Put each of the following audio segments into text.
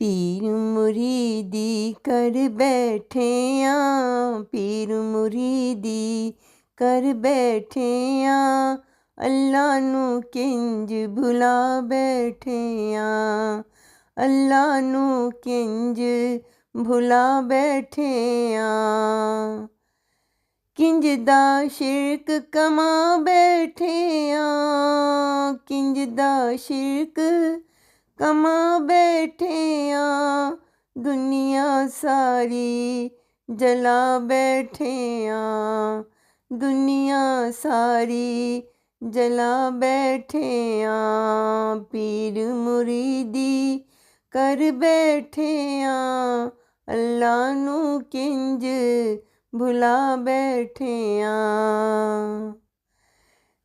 पीर मुरीदी कर बैठे आ, पीर मुरीदी कर बैठे आ, अल्लाह नू किंज भुला बैठे आ, अल्लाह नू किंज भुला बैठे आ। किंज दा शिरक कमा बैठे आ, किंज दा शिरक कमा बैठे आ, दुनिया सारी जला बैठे आ, दुनिया सारी जला बैठे आ। पीर मुरीदी कर बैठे आ, अल्लाह नू किंज भुला बैठे आ।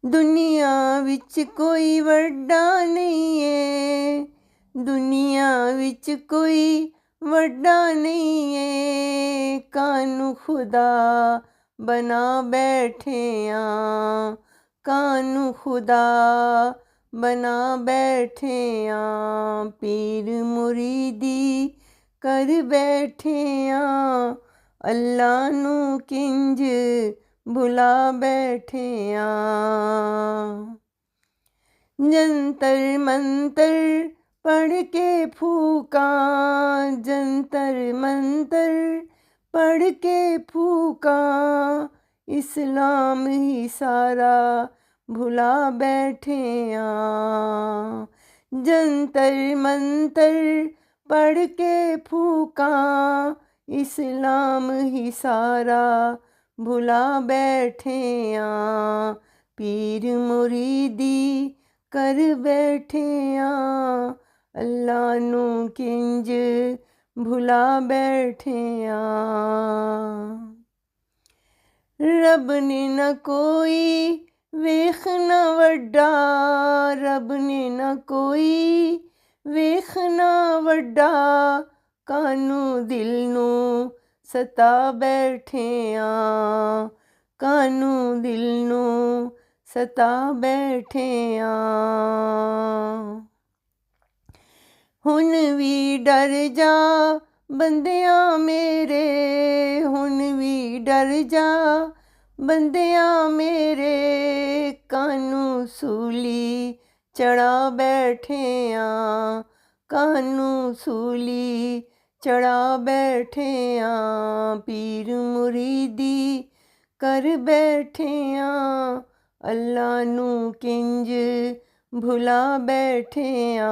दुनिया विच कोई वड्डा नहीं है, दुनिया विच कोई वड्डा नहीं है, कानू खुदा बना बैठे आ, कानू खुदा बना बैठे आ। पीर मुरीदी कर बैठे आ, अल्लाह नू किंज भुला बैठे आ। जंतर मंतर पढ़ के फूका, जंतर मंतर पढ़ के फूका, इस्लाम ही सारा भुला बैठे आ। जंतर मंतर पढ़ के फूका, इस्लाम ही सारा भुला बैठे आ। पीर मुरीदी कर बैठे आ, अल्लाह नू किंज भुला बैठे आ। रब ने न कोई वेखना वड्डा, रब ने न कोई वेखना वड्डा, कानू दिल नू सता बैठे आ, कानू दिल नू सता बैठे आ। हुन भी डर जा बंदिया मेरे, हुन भी डर जा बंदिया मेरे, कानू सूली चढ़ा बैठे आ, कानू सूली चढ़ा बैठे आ। पीर मुरीदी कर बैठे आ, अल्लाह नू किंज भुला बैठे आ।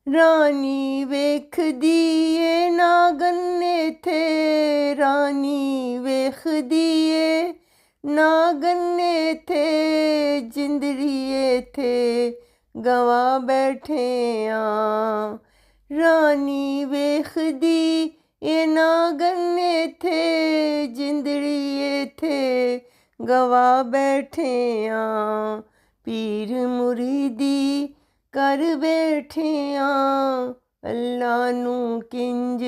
रानी वेखदी ए नागन्ने थे, रानी वेखदी ए नागन्ने थे, जिंदड़िए थे गवा बैठे आ। रानी वेखदी ए नागन्ने थे, जिंदड़िए थे गवा बैठे आ। पीर मुरीदी कर बैठे आ, अल्लाह नू किंज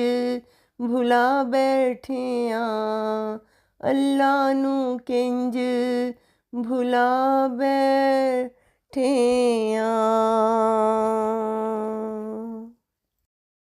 भुला बैठे आ, अल्लाह नू किंज भुला बैठे आ।